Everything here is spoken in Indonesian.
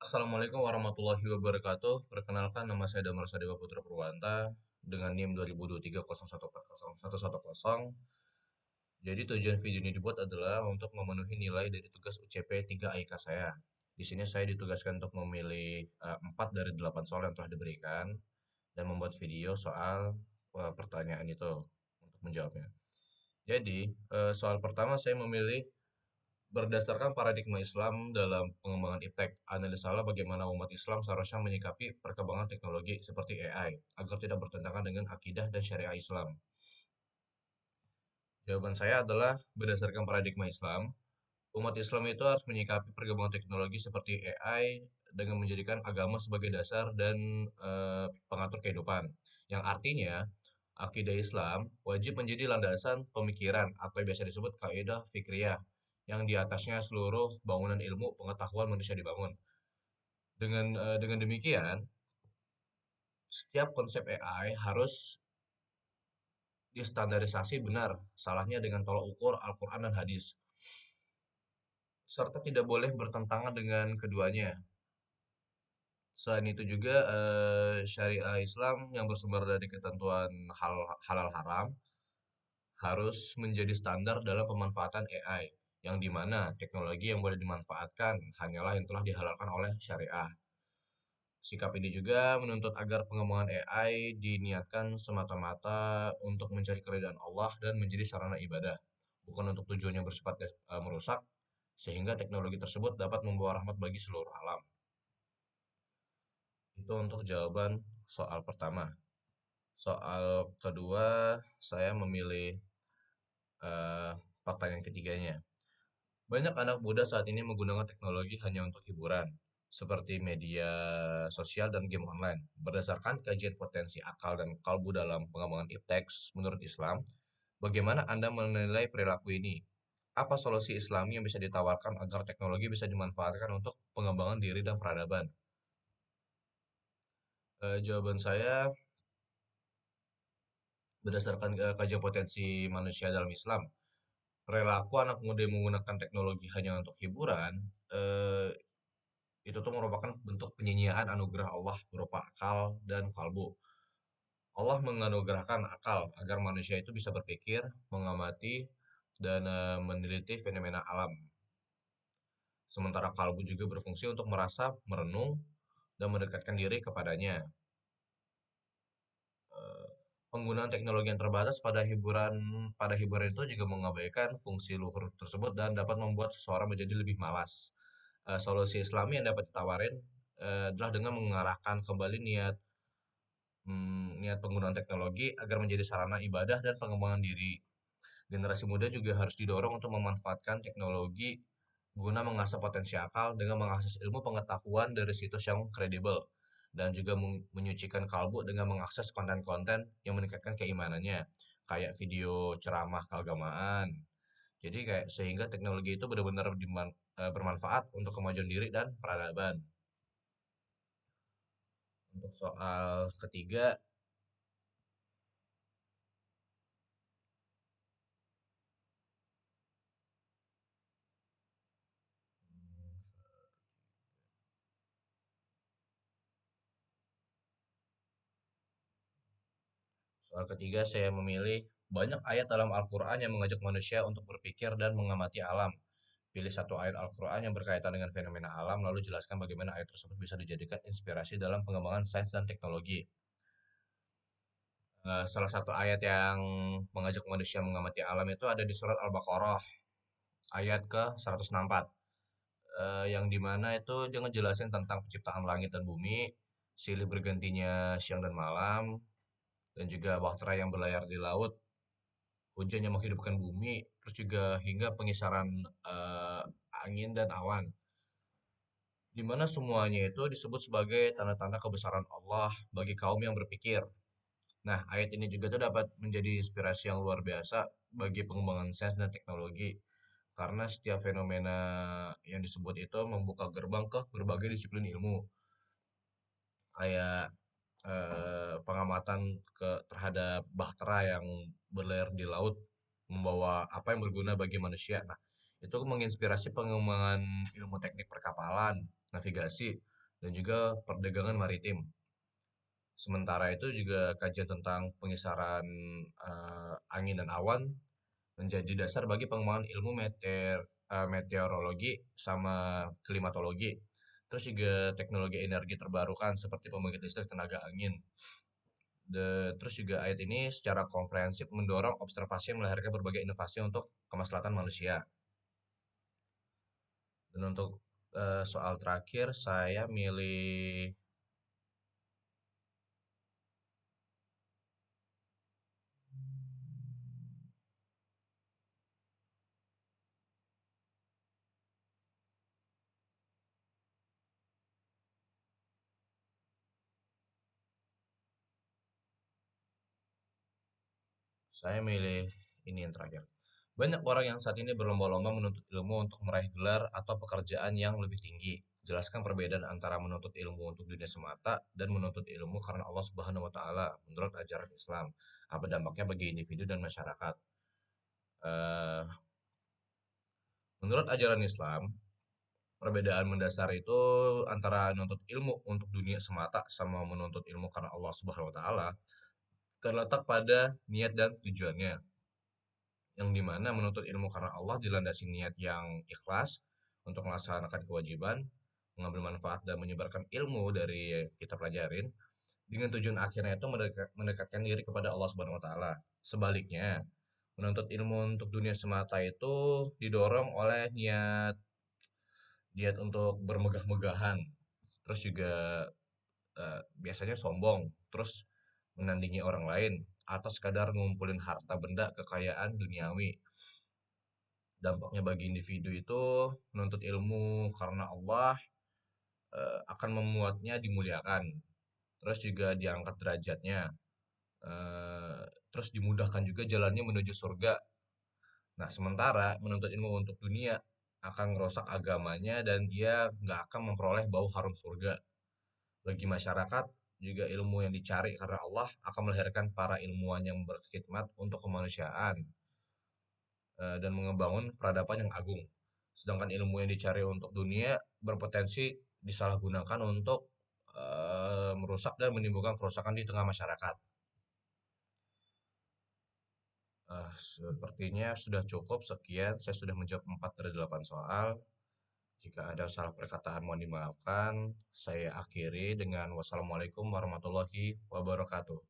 Assalamualaikum warahmatullahi wabarakatuh. Perkenalkan nama saya Damar Sadewa Putra Purwanta dengan NIM 202301401110. Jadi tujuan video ini dibuat adalah untuk memenuhi nilai dari tugas UCP 3 AIK saya. Di sini saya ditugaskan untuk memilih 4 dari 8 soal yang telah diberikan dan membuat video soal pertanyaan itu untuk menjawabnya. Jadi, soal pertama saya memilih berdasarkan paradigma Islam dalam pengembangan iptek, analisalah bagaimana umat Islam seharusnya menyikapi perkembangan teknologi seperti AI agar tidak bertentangan dengan akidah dan syariah Islam. Jawaban saya adalah berdasarkan paradigma Islam, umat Islam itu harus menyikapi perkembangan teknologi seperti AI dengan menjadikan agama sebagai dasar dan pengatur kehidupan. Yang artinya, akidah Islam wajib menjadi landasan pemikiran atau biasa disebut kaidah fikriyah yang di atasnya seluruh bangunan ilmu pengetahuan manusia dibangun. Dengan demikian, setiap konsep AI harus distandarisasi benar, salahnya dengan tolak ukur Al-Quran dan hadis, serta tidak boleh bertentangan dengan keduanya. Selain itu juga syariah Islam yang bersumber dari ketentuan halal haram harus menjadi standar dalam pemanfaatan AI, yang dimana teknologi yang boleh dimanfaatkan hanyalah yang telah dihalalkan oleh syariah. Sikap ini juga menuntut agar pengembangan AI diniatkan semata-mata untuk mencari keridhaan Allah dan menjadi sarana ibadah, bukan untuk tujuan yang bersifat merusak, sehingga teknologi tersebut dapat membawa rahmat bagi seluruh alam. Itu untuk jawaban soal pertama. Soal kedua, saya memilih eh, pertanyaan ketiganya. Banyak anak muda saat ini menggunakan teknologi hanya untuk hiburan, seperti media sosial dan game online. Berdasarkan kajian potensi akal dan kalbu dalam pengembangan ipteks menurut Islam, bagaimana Anda menilai perilaku ini? Apa solusi Islami yang bisa ditawarkan agar teknologi bisa dimanfaatkan untuk pengembangan diri dan peradaban? Jawaban saya berdasarkan kajian potensi manusia dalam Islam, perilaku anak muda yang menggunakan teknologi hanya untuk hiburan, eh, itu tuh merupakan bentuk penyinyiaan anugerah Allah berupa akal dan kalbu. Allah menganugerahkan akal agar manusia itu bisa berpikir, mengamati, dan meneliti fenomena alam. Sementara kalbu juga berfungsi untuk merasa, merenung, dan mendekatkan diri kepadanya. Eh, Penggunaan teknologi yang terbatas pada hiburan itu juga mengabaikan fungsi luhur tersebut dan dapat membuat seseorang menjadi lebih malas. Solusi Islami yang dapat ditawarin adalah dengan mengarahkan kembali niat penggunaan teknologi agar menjadi sarana ibadah dan pengembangan diri. Generasi muda juga harus didorong untuk memanfaatkan teknologi guna mengasah potensi akal dengan mengakses ilmu pengetahuan dari situs yang kredibel dan juga menyucikan kalbu dengan mengakses konten-konten yang meningkatkan keimanannya kayak video ceramah keagamaan. Jadi kayak sehingga teknologi itu benar-benar bermanfaat untuk kemajuan diri dan peradaban. Untuk soal ketiga, saya memilih banyak ayat dalam Al-Quran yang mengajak manusia untuk berpikir dan mengamati alam. Pilih satu ayat Al-Quran yang berkaitan dengan fenomena alam, lalu jelaskan bagaimana ayat tersebut bisa dijadikan inspirasi dalam pengembangan sains dan teknologi. Salah satu ayat yang mengajak manusia mengamati alam itu ada di surat Al-Baqarah, ayat ke 164. Yang dimana itu dia ngejelasin tentang penciptaan langit dan bumi, silih bergantinya siang dan malam, dan juga bahtera yang berlayar di laut, hujan yang menghidupkan bumi, terus juga hingga pengisaran eh, angin dan awan. Di mana semuanya itu disebut sebagai tanda-tanda kebesaran Allah bagi kaum yang berpikir. Nah, ayat ini juga tuh dapat menjadi inspirasi yang luar biasa bagi pengembangan sains dan teknologi. Karena setiap fenomena yang disebut itu membuka gerbang ke berbagai disiplin ilmu. Kayak pengamatan terhadap bahtera yang berlayar di laut membawa apa yang berguna bagi manusia. Nah, itu menginspirasi pengembangan ilmu teknik perkapalan, navigasi, dan juga perdagangan maritim. Sementara itu juga kajian tentang pengisaran angin dan awan menjadi dasar bagi pengembangan ilmu meteorologi sama klimatologi. Terus juga teknologi energi terbarukan seperti pembangkit listrik tenaga angin. Terus juga ayat ini secara komprehensif mendorong observasi yang melahirkan berbagai inovasi untuk kemaslahatan manusia. Dan untuk soal terakhir, saya milih ini yang terakhir. Banyak orang yang saat ini berlomba-lomba menuntut ilmu untuk meraih gelar atau pekerjaan yang lebih tinggi. Jelaskan perbedaan antara menuntut ilmu untuk dunia semata dan menuntut ilmu karena Allah Subhanahu wa taala menurut ajaran Islam. Apa dampaknya bagi individu dan masyarakat? Eh, Menurut ajaran Islam, perbedaan mendasar itu antara menuntut ilmu untuk dunia semata sama menuntut ilmu karena Allah Subhanahu wa taala terletak pada niat dan tujuannya. Yang dimana menuntut ilmu karena Allah dilandasi niat yang ikhlas untuk melaksanakan kewajiban, mengambil manfaat dan menyebarkan ilmu dari yang kita pelajarin dengan tujuan akhirnya itu mendekatkan diri kepada Allah Subhanahu wa taala. Sebaliknya, menuntut ilmu untuk dunia semata itu didorong oleh niat niat untuk bermegah-megahan, terus juga biasanya sombong, terus menandingi orang lain atau sekadar ngumpulin harta benda kekayaan duniawi. Dampaknya bagi individu itu menuntut ilmu karena Allah akan memuatnya dimuliakan, terus juga diangkat derajatnya, terus dimudahkan juga jalannya menuju surga. Nah, sementara menuntut ilmu untuk dunia akan merusak agamanya dan dia nggak akan memperoleh bau harum surga. Bagi masyarakat, juga ilmu yang dicari karena Allah akan melahirkan para ilmuwan yang berkhidmat untuk kemanusiaan dan membangun peradaban yang agung. Sedangkan ilmu yang dicari untuk dunia berpotensi disalahgunakan untuk merusak dan menimbulkan kerusakan di tengah masyarakat. Sepertinya sudah cukup sekian. Saya sudah menjawab 4 dari 8 soal. Jika ada salah perkataan mohon dimaafkan. Saya akhiri dengan wassalamualaikum warahmatullahi wabarakatuh.